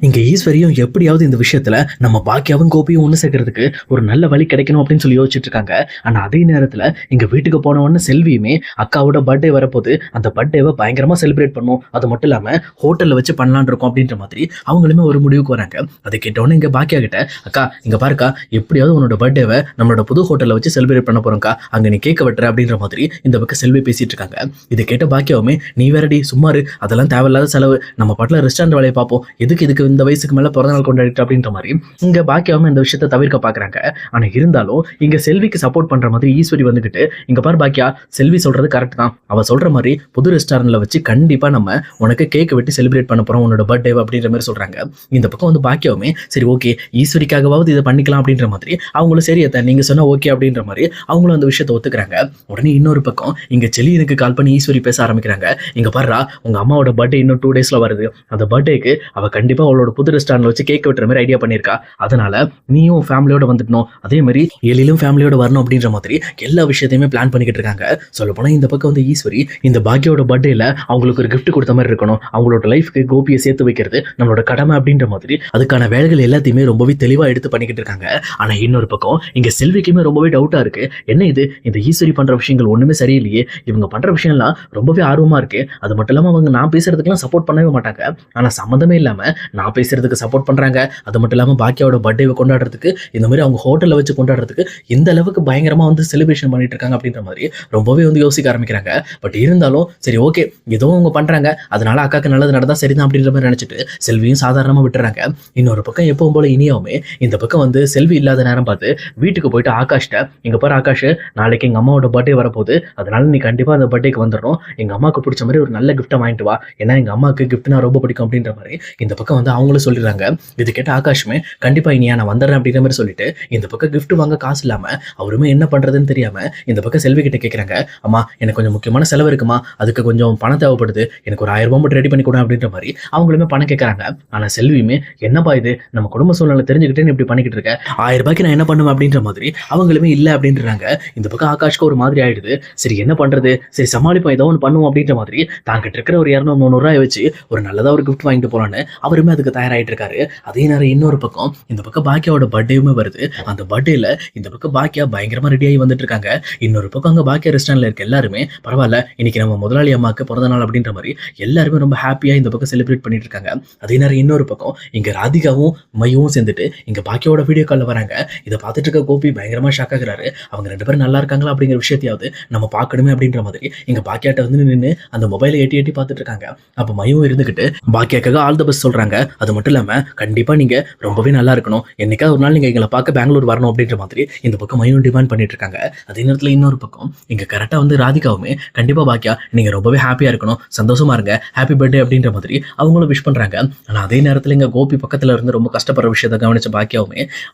இங்க ஈஸ்வரியும் எப்படியாவது இந்த விஷயத்துல நம்ம பாக்கியாவும் கோபியும் ஒண்ணு சேர்க்கறதுக்கு ஒரு நல்ல வழி கிடைக்கணும் அப்படின்னு சொல்லி யோசிச்சுட்டு இருக்காங்க. ஆனா அதே நேரத்துல இங்க வீட்டுக்கு போன உடனே செல்வியுமே அக்காவோட பர்த்டே வரப்போது, அந்த பர்த்டேவை பயங்கரமா செலிப்ரேட் பண்ணும், அது மட்டும் இல்லாம ஹோட்டல்ல வச்சு பண்ணலான் இருக்கோம் அப்படின்ற மாதிரி அவங்களுமே ஒரு முடிவுக்கு வராங்க. அதை கேட்டோன்னே இங்க பாக்கியா கிட்ட, அக்கா இங்க பாருக்கா, எப்படியாவது உன்னோட பர்த்டேவை நம்மளோட புது ஹோட்டல்ல வச்சு செலிப்ரேட் பண்ண போறோம்க்கா, அங்க நீ கேட்க வெட்டுற அப்படின்ற மாதிரி இந்த பக்கம் செல்வி பேசிட்டு இருக்காங்க. இதை கேட்ட பாக்கியாவுமே, நீ வேறடி சும்மாரு, அதெல்லாம் தேவையில்லாத செலவு, நம்ம பாட்டில் ரெஸ்டாரண்ட் வேலையை பார்ப்போம், இதுக்கு இந்த வயசுக்கு மேல பிறந்தநாள் கொண்டாடிட்டு அப்படின்ற மாதிரி இங்க பாக்கியாவும் இந்த விஷயத்தை தவிர்க்க பாக்குறாங்க. ஆனா இருந்தாலும் இங்க செல்விக்கு சப்போர்ட் பண்ற மாதிரி ஈஸ்வரி வந்துகிட்டு, இங்க பாரு பாக்கியா, செல்வி சொல்றது கரெக்ட் தான், அவ சொல்ற மாதிரி புது ரெஸ்டாரண்ட்ல வச்சு கண்டிப்பா நம்ம உனக்கு கேக் வெட்டி செலிப்ரேட் பண்ண போறோம் உன்னோட பர்த்டே அப்படின்ற மாதிரி சொல்றாங்க. இந்த பக்கம் வந்து பாக்கியாவுமே சரி ஓகே, ஈஸ்வரிக்காகவாவது இதை பண்ணிக்கலாம் அப்படின்ற மாதிரி அவங்களும் சரி அத்தை நீங்க சொன்னா ஓகே அப்படின்ற மாதிரி அவங்களும் அந்த விஷயத்தை ஒத்துக்கிறாங்க. உடனே இன்னொரு பக்கம் இங்க செலியனுக்கு கால் பண்ணி ஈஸ்வரி பேச ஆரம்பிக்கிறாங்க. இங்க பாருடா, உங்க அம்மாவோட பர்த்டே இன்னும் 2 டேஸ்ல வருது, அந்த பர்த்டேக்கு அவ கண்டிப்பா அவளோட புது ரெஸ்டாரண்ட்ல வச்சு கேக் வெட்டுற மாதிரி ஐடியா பண்ணியிருக்கா, அதனால நீயும் ஃபேமிலியோட வந்துடணும், அதே மாதிரி எழிலும் ஃபேமிலியோட வரணும் அப்படின்ற மாதிரி எல்லா விஷயத்தையுமே பிளான் பண்ணிக்கிட்டு இருக்காங்க. சொல்ல போனா இந்த பக்கம் வந்து ஈஸ்வரி இந்த பாக்கியோட பர்த்டேல அவங்களுக்கு ஒரு கிஃப்ட் கொடுத்த மாதிரி இருக்கணும், அவங்களோட லைஃப்க்கு கோபியை சேர்த்து வைக்கிறது நம்மளோட கடமை அப்படின்ற மாதிரி அதுக்கான வேலைகள் எல்லாத்தையுமே ரொம்பவே தெளிவா எடுத்து பண்ணிக்கிட்டு இருக்காங்க. ஆனா இன்னொரு பக்கம் இங்க செல்விக்குமே ரொம்பவே டவுட்டா இருக்கு, என்ன இது இந்த ஈஸ்வரி பண்ற விஷயங்கள் ஒண்ணுமே சரியில்லையே, இவங்க பண்ற விஷயம்லாம் ரொம்பவே ஆர்வமா இருக்கு, அது மட்டும் இல்லாம அவங்க நான் பேசுறதுக்கெல்லாம் சப்போர்ட் பண்ணவே மாட்டாங்க, ஆனா சம்மந்தமே இல்லாம நான் பேசுறதுக்கு சப்போர்ட் பண்றாங்க, அது மட்டும் இல்லாம பாக்கியாவோட பர்த்டேவை கொண்டாடுறதுக்கு இந்த மாதிரி அவங்க ஹோட்டல்ல வச்சு கொண்டாடுறதுக்கு இந்த அளவுக்கு பயங்கரமா வந்து செலிப்ரேஷன் பண்ணிட்டு இருக்காங்க அப்படின்ற மாதிரி ரொம்பவே வந்து யோசிக்க ஆரம்பிக்கிறாங்க. பட் இருந்தாலும் சரி ஓகே, ஏதோ அவங்க பண்றாங்க, அதனால அக்காக்கு நல்லது நடந்தா சரிதான் அப்படின்ற மாதிரி நினைச்சிட்டு செல்வியும் சாதாரணமா விட்டுறாங்க. இன்னொரு பக்கம் எப்பவும் போல இனியாவுமே இந்த பக்கம் வந்து செல்வி இல்லாத நேரம் பார்த்து வீட்டுக்கு போயிட்டு ஆகாஷ்ட, இங்க பாரு ஆகாஷ், நாளைக்கு எங்க அம்மாவோட பர்த்டே வரப்போகுது, அதனால நீ கண்டிப்பா அந்த பர்த்டேக்கு வந்துடணும், எங்க அம்மாவுக்கு பிடிச்ச மாதிரி ஒரு நல்ல கிஃப்ட்டை வாங்கிட்டு வா, ஏன்னா எங்க அம்மாவுக்கு கிஃப்ட்னா ரொம்ப பிடிக்கும் அப்படின்ற மாதிரி இந்த பக்கம் வந்து அவங்களும் சொல்லிடுறாங்க. இது கேட்ட ஆகாஷுமே கண்டிப்பா இனியா நான் வந்துடுறேன் அப்படின்ற மாதிரி சொல்லிட்டு இந்த பக்கம் கிஃப்ட் வாங்க காசு இல்லாம அவருமே என்ன பண்றதுன்னு தெரியாம இந்த பக்கம் செல்வி கிட்ட கேட்கறாங்க. அம்மா எனக்கு கொஞ்சம் முக்கியமான செலவு இருக்குமா, அதுக்கு கொஞ்சம் பணம் தேவைப்படுது, எனக்கு ஒரு 1000 ரூபாய் மட்டும் ரெடி பண்ணி கொடு அப்படின்ற மாதிரி அவங்களுமே பணம் கேட்கறாங்க. ஆனா செல்வியுமே என்னப்பா இது, நம்ம குடும்ப சூழ்நிலை தெரிஞ்சுக்கிட்டே இப்படி பண்ணிக்கிட்டு இருக்க, 1000 ரூபாய்க்கு நான் என்ன பண்ணுவேன் அப்படின்ற மாதிரி அவங்களுமே இல்லை அப்படின்றாங்க. இந்த பக்கம் ஆகாஷ்க்கு ஒரு மாதிரி ஆயிடுது. சரி என்ன பண்றது, சரி சமாளிப்போம், ஏதோ ஒன்று பண்ணுவோம் அப்படின்ற மாதிரி தாங்கிட்டு இருக்கிற ஒரு 200-300 ரூபாய் வச்சு ஒரு நல்லதா ஒரு கிஃப்ட் வாங்கிட்டு போலான்னு அவருமே அதுக்கு தயாராகிட்டு இருக்காரு. அதே நேரம் இன்னொரு பக்கம் இந்த பக்கம் பாக்கியாவோட பர்த்டேவுமே வருது. அந்த பர்த்டேல இந்த பக்கம் பாக்கியா பயங்கரமா ரெடி ஆகி வந்துட்டு இருக்காங்க. இன்னொரு பக்கம் அங்க பாக்கியா ரெஸ்டாரண்ட்ல இருக்க எல்லாருமே பரவாயில்ல, இன்னைக்கு நம்ம முதலாளி அம்மாவுக்கு பிறந்த நாள் அப்படின்ற மாதிரி எல்லாருமே ரொம்ப ஹாப்பியா இந்த பக்கம் செலிப்ரேட் பண்ணிட்டு இருக்காங்க. அதே நேரம் இன்னொரு பக்கம் இங்க ராதிகாவும் மையவும் சேர்ந்துட்டு இங்க பாக்கியாவோட வீடியோ கால்ல வராங்க. இதை பார்த்துட்டு இருக்க கோபி பயங்கரமா ஷாக் ஆகுறாரு. அவங்க 2 பேரும் நல்லா இருக்காங்களா அப்படிங்கிற விஷயத்தையாவது நம்ம பார்க்கணுமே அப்படின்ற மாதிரி இங்க பாக்கியாட்ட வந்து நின்று அந்த மொபைலை எட்டி எட்டி பார்த்துட்டு இருக்காங்க. அப்ப மையவும் இருந்துகிட்டு பாக்கியாக்காக ஆல் த பெஸ்ட் சொல்றாங்க. அது மட்டும் இல்லாம கண்டிப்பா நீங்க ரொம்பவே நல்லா இருக்கணும், என்னைக்காவது ஒரு நாள் நீங்க எங்களை பார்க்க பெங்களூர் வரணும் அப்படின்ற மாதிரி இந்த பக்கம் மையம் டிமாண்ட் பண்ணிட்டு இருக்காங்க. அதே நேரத்தில் இன்னொரு பக்கம் இங்க கரெக்டா வந்து ராதிகாவுமே கண்டிப்பா பாக்கியா நீங்க ரொம்பவே ஹாப்பியா இருக்கணும், சந்தோஷமா இருங்க, ஹாப்பி பர்த்டே அப்படின்ற மாதிரி அவங்களும் விஷ் பண்றாங்க. ஆனா அதே நேரத்தில் இங்க கோபி பக்கத்துல இருந்து ரொம்ப கஷ்டப்படுற விஷயத்தை கவனிச்ச பாக்கியாவுமே,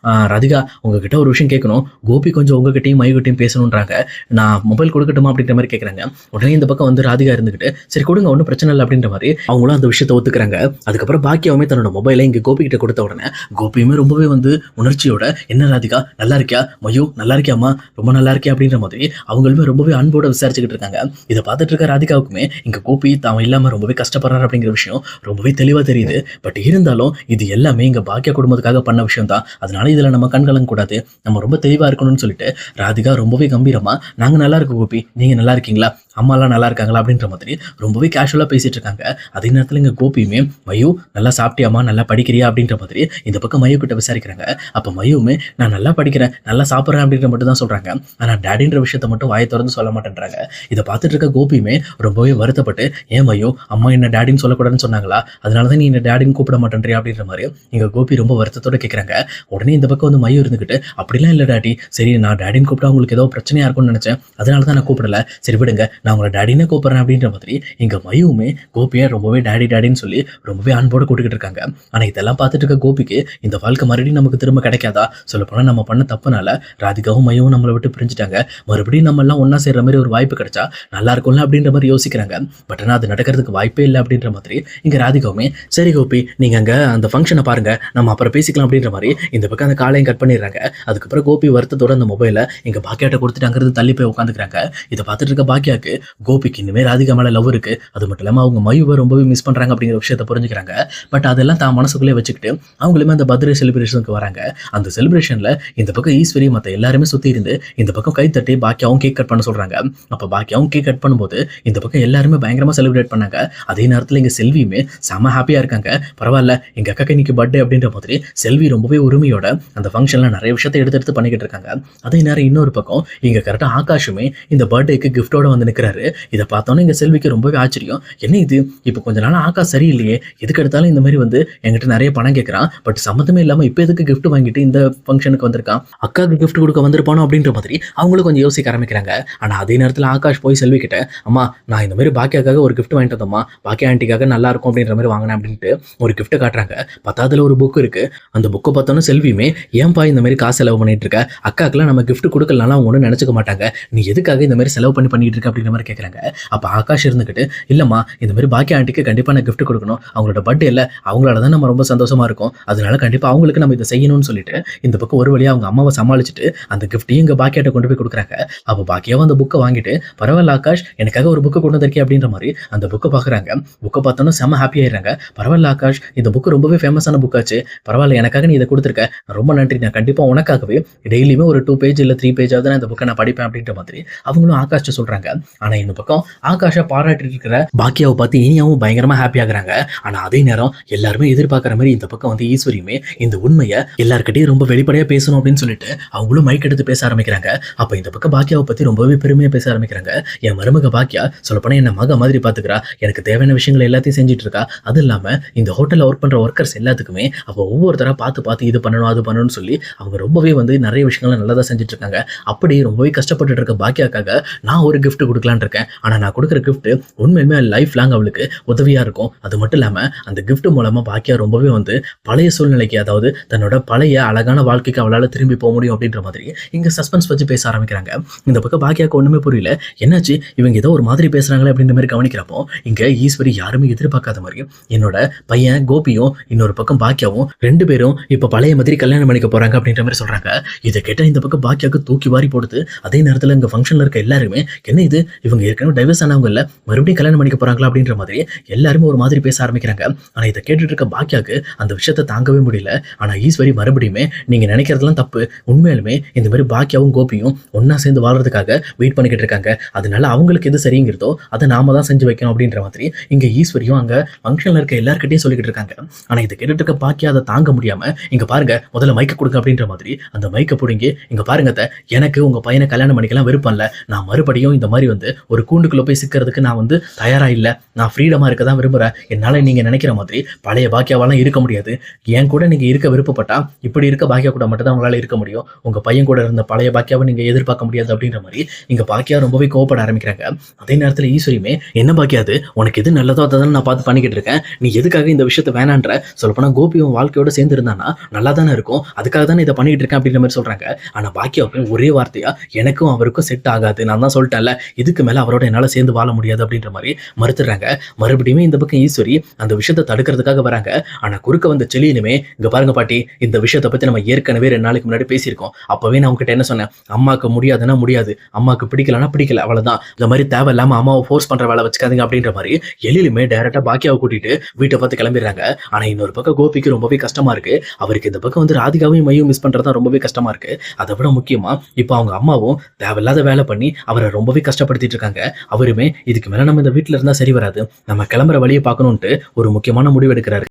ராதிகா உங்ககிட்ட ஒரு விஷயம் கேட்கணும், கோபி கொஞ்சம் உங்ககிட்டயும் மையகிட்டையும் பேசணுன்றாங்க, நான் மொபைல் கொடுக்கட்டுமா அப்படின்ற மாதிரி கேட்கறாங்க. உடனே இந்த பக்கம் வந்து ராதிகா இருந்துகிட்டு சரி கொடுங்க ஒன்றும் பிரச்சனை இல்லை அப்படின்ற மாதிரி அவங்களும் அந்த விஷயத்தை ஒத்துக்கிறாங்க. அதுக்கப்புறம் பாக்கியாவுமே தன்னோட மொபைலை இங்க கோபி கிட்ட கொடுத்த உடனே கோபியுமே ரொம்பவே வந்து உணர்ச்சியோட, என்ன ராதிகா நல்லா இருக்கியா, மயு நல்லா இருக்கியாமா, ரொம்ப நல்லா இருக்கியா அப்படின்ற மாதிரி அவங்களுமே ரொம்பவே அன்போட விசாரிச்சுக்கிட்டு இருக்காங்க. இதை பார்த்துட்டு இருக்க ராதிகாவுக்குமே இங்க கோபி தான் இல்லாம ரொம்பவே கஷ்டப்படுறாரு அப்படிங்கிற விஷயம் ரொம்பவே தெளிவா தெரியுது. பட் இருந்தாலும் இது எல்லாமே இங்க பாக்கியா குடும்பத்துக்காக பண்ண விஷயம் தான், அதனால இதுல நம்ம கண்கலங்க கூடாது, நம்ம ரொம்ப தெளிவா இருக்கணும்னு சொல்லிட்டு ராதிகா ரொம்பவே கம்பீரமா, நாங்க நல்லா இருக்கோம் கோபி, நீங்க நல்லா இருக்கீங்களா, அம்மாலாம் நல்லா இருக்காங்களா அப்படின்ற மாதிரி ரொம்பவே கேஷுவலா பேசிட்டு இருக்காங்க. அதே நேரத்தில் இங்க கோபியுமே மயு நல்லா சாப்பிட்டியாமா, நல்லா படிக்கிறியா அப்படின்ற மாதிரி இந்த பக்கம் மயு கிட்ட விசாரிக்கிறாங்க. அப்ப மயுமே நான் நல்லா படிக்கிறேன், நல்லா சாப்பிட்றேன் அப்படின்ற மட்டும் தான் சொல்றாங்க. ஆனா டேடின்ற விஷயத்த மட்டும் வாயை திறந்து சொல்ல மாட்டேன்றாங்க. இதை பார்த்துட்டு இருக்க கோபியுமே ரொம்பவே வருத்தப்பட்டு, ஏன் மயு அம்மா என்ன டேடின்னு சொல்லக்கூடாதுன்னு சொன்னாங்களா, அதனாலதான் நீ என்ன டேடின்னு கூப்பிட மாட்டேன்றியா அப்படின்ற மாதிரி இங்க கோபி ரொம்ப வருத்தத்தோட கேட்கறாங்க. உடனே இந்த பக்கம் வந்து மயு இருந்துகிட்டு, அப்படிலாம் இல்லை டாடி, சரி நான் டேடின்னு கூப்பிட்டா உங்களுக்கு ஏதோ பிரச்சனையா இருக்கும்னு நினைச்சேன், அதனால தான் நான் கூப்பிடல, சரி விடுங்க நான் உங்களை டேடினே கூப்பிடுறேன் அப்படின்ற மாதிரி இங்க மயுவுமே கோபியை ரொம்பவே டேடின்னு சொல்லி ரொம்பவே அன்போட கூட்டிக்கிட்டு இருக்காங்க. ஆனா இதெல்லாம் பார்த்துட்டு இருக்க கோபிக்கு இந்த வாழ்க்கை மறுபடியும் நமக்கு திரும்ப கிடைக்காதா, சொல்ல போனா நம்ம பண்ண தப்புனால ராதிகாவும் மையவும் நம்மளை விட்டு பிரிஞ்சுட்டாங்க, மறுபடியும் நம்ம எல்லாம் ஒன்னா சேர்ற மாதிரி ஒரு வாய்ப்பு கிடைச்சா நல்லா இருக்கும்ல அப்படின்ற மாதிரி யோசிக்கிறாங்க. பட் ஆனால் அது நடக்கிறதுக்கு வாய்ப்பே இல்லை அப்படின்ற மாதிரி இங்க ராதிகாவுமே சரி கோபி நீங்க அங்க அந்த ஃபங்க்ஷனை பாருங்க, நம்ம அப்புறம் பேசிக்கலாம் அப்படின்ற மாதிரி இந்த பக்கம் அந்த காலையும் கட் பண்ணிடுறாங்க. அதுக்கப்புறம் கோபி வருத்தத்தோட அந்த மொபைலை இங்க பாக்கியாட்ட கொடுத்துட்டு அங்கிருந்து தள்ளி போய் உட்காந்துக்கிறாங்க. இதை பார்த்துட்டு இருக்க பாக்கியாக்கு கோபிக்கு இனிமேல் ராதிகா மேல லவ் இருக்கு, அது மட்டும் இல்லாம அவங்க மயுவை ரொம்பவே மிஸ் பண்றாங்க அப்படிங்கிற விஷயத்தை புரிஞ்சுக்கிறாங்க. பட் அதெல்லாம் தான் மனசுக்குள்ளே வச்சுக்கிட்டு அவங்களுமே அந்த பர்த்டே செலிப்ரேஷனுக்கு வராங்க. அந்த செலிப்ரேஷன்ல இந்த பக்கம் ஈஸ்வரி மற்ற எல்லாருமே சுத்தி இருந்து இந்த பக்கம் கை தட்டி பாக்கியாவும் கேக் கட் பண்ண சொல்றாங்க. அப்ப பாக்கியாவும் கேக் கட் பண்ணும்போது இந்த பக்கம் எல்லாருமே பயங்கரமா செலிப்ரேட் பண்ணாங்க. அதே நேரத்துல இங்க செல்வியுமே செம ஹாப்பியா இருக்காங்க. பரவாயில்ல, எங்க அக்காக்கு இன்னைக்கு பர்த்டே அப்படின்ற மாதிரி செல்வி ரொம்பவே உரிமையோட அந்த ஃபங்க்ஷன்ல நிறைய விஷயத்தை எடுத்து பண்ணிக்கிட்டு இருக்காங்க. அதே நேரம் இன்னொரு பக்கம் இங்க கரெக்டா ஆகாஷுமே இந்த பர்த்டேக்கு கிஃப்டோட வந்து நிற்கிறாரு. இதை பார்த்தோன்னே இங்க செல்விக்கு ரொம்பவே ஆச்சரியம். என்ன இது, இப்போ கொஞ்ச நாள் ஆகாஷ் சரியில்லையே, எதுக்கு எடுத்தாலும் இந்த மாதிரி வந்து என்கிட்ட நிறைய பணம் கேட்கறான், பட் சம்மந்தமே இல்லாம இப்போ எதுக்கு கிஃப்ட் வாங்கிட்டு இந்த ஃபங்க்ஷனுக்கு வந்திருக்கான், அக்காவுக்கு கிஃப்ட் கொடுக்க வந்திருப்பானோ அப்படின்ற மாதிரி அவங்களும் கொஞ்சம் யோசிக்க ஆரம்பிக்கிறாங்க. ஆனா அதே நேரத்தில் ஆகாஷ் போய் செல்வி கிட்ட, அம்மா நான் இந்த மாதிரி பாக்கியாக்காக ஒரு கிஃப்ட் வாங்கிட்டு வந்தோம்மா, பாக்கியா ஆண்டிக்காக நல்லா இருக்கும் அப்படின்ற மாதிரி வாங்கினேன் அப்படின்ட்டு ஒரு கிஃப்ட் காட்டுறாங்க. பத்தாவதுல ஒரு புக் இருக்கு. அந்த புக்கை பார்த்தோன்னு செல்வியுமே, ஏன்பா இந்த மாதிரி காசு செலவு பண்ணிட்டு இருக்க, அக்காக்கெல்லாம் நம்ம கிஃப்ட் கொடுக்கலாம் அவங்க ஒன்றும் நினைச்சுக்க மாட்டாங்க, நீ எதுக்காக இந்த மாதிரி செலவு பண்ணிட்டு இருக்க அப்படின்ற மாதிரி கேட்குறாங்க. அப்போ ஆகாஷ் இருந்துக்கிட்டு, இல்லம்மா இந்த மாதிரி பாக்கியா ஆண்டிக்கு கண்டிப்பாக நான் கிஃப்ட் கொடுக்கணும், அவங்களோட பர்த்டே இல்லை, அவங்களால தான் நம்ம ரொம்ப சந்தோஷமா இருக்கும், அதனால கண்டிப்பாக அவங்களுக்கு நம்ம இதை செய்யணும்னு சொல்லிட்டு இந்த பக்கம் ஒரு வழியாக அவங்க அம்மாவை சமாளிச்சுட்டு அந்த கிஃப்ட்டையும் இங்கே பாக்கியாட்ட கொண்டு போய் கொடுக்குறாங்க. அப்போ பாக்கியாவும் அந்த புக்கை வாங்கிட்டு, பரவாயில்ல ஆகாஷ் எனக்காக ஒரு புக்கை கொண்டு வந்திருக்கே அப்படின்ற மாதிரி அந்த புக்கை பார்க்குறாங்க. புக்கை பார்த்தோன்னா செம்ம ஹாப்பி ஆயிடுறாங்க. பரவாயில்ல ஆகாஷ், இந்த புக்கு ரொம்பவே ஃபேமஸான புக்காச்சு, பரவாயில்ல எனக்காக நீ இதை கொடுத்துருக்க, ரொம்ப நன்றி, நான் கண்டிப்பாக உனக்காகவே டெய்லியுமே ஒரு 2 பேஜ் இல்லை 3 பேஜாவது நான் இந்த புக்கை நான் படிப்பேன் அப்படின்ற மாதிரி அவங்களும் ஆகாஷ்ட சொல்றாங்க. ஆனால் இந்த பக்கம் ஆகாஷை பாராட்டிட்டு இருக்கிற பாக்கியாவை பார்த்து இனியாவும் பயங்கரமா ஹாப்பி ஆகுறாங்க. ஆனால் அதே நேரம் எல்லாருமே எதிர்பார்க்குற மாதிரி இந்த பக்கம் வந்து ஈஸ்வரியுமே இந்த உண்மையை எல்லாருக்கிட்டையும் ரொம்ப வெளிப்படையாக பேசணும் அப்படின்னு சொல்லிட்டு அவங்களும் மைக் எடுத்து பேச ஆரம்பிக்கிறாங்க. அப்போ இந்த பக்கம் பாக்கியாவை பற்றி ரொம்பவே பெருமையாக பேச ஆரம்பிக்கிறாங்க. என் மருமக பாக்கியா சொல்லப்போனால் என்ன மக மாதிரி பார்த்துக்கிறா, எனக்கு தேவையான விஷயங்கள் எல்லாத்தையும் செஞ்சுட்டு இருக்கா, அது இல்லாமல் இந்த ஹோட்டலில் ஒர்க் பண்ணுற ஒர்க்கர்ஸ் எல்லாத்துக்குமே அப்போ ஒவ்வொருத்தராக பார்த்து இது பண்ணணும் அது பண்ணணும்னு சொல்லி அவங்க ரொம்பவே வந்து நிறைய விஷயங்களை நல்லதாக செஞ்சுட்டு இருக்காங்க. அப்படி ரொம்பவே கஷ்டப்பட்டு இருக்க பாக்கியாக்காக நான் ஒரு கிஃப்ட் கொடுக்கலான்னு இருக்கேன். ஆனால் நான் கொடுக்குற கிஃப்ட் உண்மையுமே லைஃப் லாங் அவளுக்கு உதவியாக இருக்கும். அது மட்டும் இல்லாமல் அந்த கிஃப்ட் மூலமாக பாக்கியா ரொம்பவே வந்து பழைய சூழ்நிலைக்கு, அதாவது தன்னோட பழைய அழகான வாழ்க்கைக்கு அவளால் திரும்பி போக முடியும் அப்படின்ற மாதிரி இங்கே சஸ்பென்ஸ் வச்சு பேச ஆரம்பிக்கிறாங்க. இந்த பக்கம் பாக்கியாவுக்கு ஒன்றுமே புரியல, என்னாச்சு இவங்க ஏதோ ஒரு மாதிரி பேசுகிறாங்களே அப்படின்ற மாதிரி கவனிக்கிறப்போ இங்கே ஈஸ்வரி யாருமே எதிர்பார்க்காத மாதிரி என்னோட பையன் கோபியும் இன்னொரு பக்கம் பாக்கியாவும் 2 பேரும் இப்போ பழைய மாதிரி கல்யாணம் பண்ணிக்க போகிறாங்க அப்படின்ற மாதிரி சொல்கிறாங்க. இதை கேட்டால் இந்த பக்கம் பாக்கியாவுக்கு தூக்கி வாரி போடுது. அதே நேரத்தில் இங்கே ஃபங்க்ஷனில் இருக்க எல்லாருமே, என்ன இது இவங்க ஏற்கனவே டைவர்ஸ் ஆனவங்க இல்லை, மறுபடியும் கல்யாணம் பண்ணிக்க போகிறாங்களா அப்படின்ற மாதிரி எல்லாருமே ஒரு மாதிரி பேச ஆரம்பிக்கிறாங்க. ஆனால் இதை கேட்டுட்டு இருக்க பாக்கியாவுக்கு அந்த விஷயத்தை தாங்கவே முடியல. ஆனால் ஈஸ்வரி மறுபடியுமே, நீங்கள் நினைக்கிறதுலாம் தப்பு, உண்மையிலுமே இந்த மாதிரி பாக்கியாவும் கோபியும் ஒன்றா சேர்ந்து வாழ்றதுக்காக வெயிட் பண்ணிக்கிட்டு இருக்காங்க, அதனால அவங்களுக்கு எது சரிங்கிறதோ அதை நாம தான் செஞ்சு வைக்கணும் அப்படின்ற மாதிரி இங்கே ஈஸ்வரியும் அங்கே ஃபங்க்ஷனில் இருக்க எல்லாருக்கிட்டையும் சொல்லிக்கிட்டு இருக்காங்க. ஆனால் இதை கேட்டுட்டு இருக்க பாக்கியா அதை தாங்க முடியாமல், இங்கே பாருங்க முதல்ல மைக்கை கொடுங்க அப்படின்ற மாதிரி அந்த மைக்கை பிடிங்கி, இங்கே பாருங்க எனக்கு உங்கள் பையனை கல்யாணம் பண்ணிக்கலாம் விருப்பம் இல்லை, நான் மறுபடியும் இந்த மாதிரி வந்து ஒரு கூண்டுக்குள்ளே போய் சிக்கிறதுக்கு நான் வந்து தயாராக இல்லை, நான் ஃப்ரீடமாக இருக்க தான் விரும்புகிறேன், என்னால் நீங்கள் நினைக்கிற மாதிரி பழைய பாக்கியாவெல்லாம் இருக்க முடியாது, என் கூட நீங்கள் இருக்க விருப்பப்பட்டா இப்படி இருக்க பாக்கியா கூட மட்டும் தான் உங்களால் இருக்க முடியும், உங்கள் பையன் கூட இருந்த பழைய பாக்கியாவை நீங்கள் எதிர்பார்க்க முடியாது அப்படின்ற மாதிரி இங்கே பாக்கியா ரொம்பவே கோவப்பட ஆரம்பிக்கிறாங்க. அதே நேரத்தில் ஈஸ்வரியுமே, என்ன பாக்கியாது உனக்கு எது நல்லதோ அதை தான் நான் பார்த்து பண்ணிக்கிட்டு இருக்கேன், நீ எதுக்காக இந்த விஷயத்தை வேணான்ற, சொல்லப்போனால் கோபியும் வாழ்க்கையோட சேர்ந்து இருந்தானா நல்லா தானே இருக்கும், அதுக்காக தானே இதை பண்ணிட்டு இருக்கேன் அப்படின்ற மாதிரி சொல்கிறாங்க. ஆனால் பாக்கியாவுக்கு ஒரே வார்த்தையா, எனக்கும் அவருக்கும் செட் ஆகாது, நான் தான் சொல்லிட்டேன்ல, இதுக்கு மேலே அவரோட என்னால் சேர்ந்து வாழ முடியாது அப்படின்ற மாதிரி மறுத்துறாங்க. மறுபடியும் இந்த பக்கம் ஈஸ்வரி அந்த விஷயத்தை தடுக்கிறதுக்காக வராங்க. ஆனால் குறுக்க வந்த செலியிலுமே, இங்கே பாருங்க பாட்டி, இந்த விஷயத்தை பற்றி நம்ம ஏற்கனவே 2 நாளைக்கு முன்னாடி பேசியிருக்கோம், அப்போவே நான் உங்ககிட்ட என்ன சொன்னேன், அம்மாவுக்கு முடியாதுன்னா முடியாது, அம்மாவுக்கு பிடிக்கலன்னா பிடிக்கல, அவ்வளோதான், இந்த மாதிரி தேவையில்லாமல் அம்மாவை ஃபோர்ஸ் பண்ணுற வேலை வச்சுக்காதீங்க அப்படின்ற மாதிரி எழிலுமே டைரெக்டாக பாக்கியாவை கூட்டிட்டு வீட்டை பார்த்து கிளம்பிடுறாங்க. ஆனால் இன்னொரு பக்கம் கோபிக்கு ரொம்பவே கஷ்டமா இருக்கு. அவருக்கு இந்த பக்கம் வந்து ராதிகாவையும் மையும் மிஸ் பண்ணுறது தான் ரொம்பவே கஷ்டமா இருக்கு. அதை விட முக்கியமாக இப்போ அவங்க அம்மாவும் தேவையில்லாத வேலை பண்ணி அவரை ரொம்பவே கஷ்டப்படுத்திட்டு இருக்காங்க. அவருமே இதுக்கு மேலே நம்ம இந்த வீட்டில் இருந்தால் சரி வராது, நம்ம கிளம்புற வழியை பார்க்கணுன்ட்டு ஒரு முக்கியமான முடிவு எடுக்கிறாரு.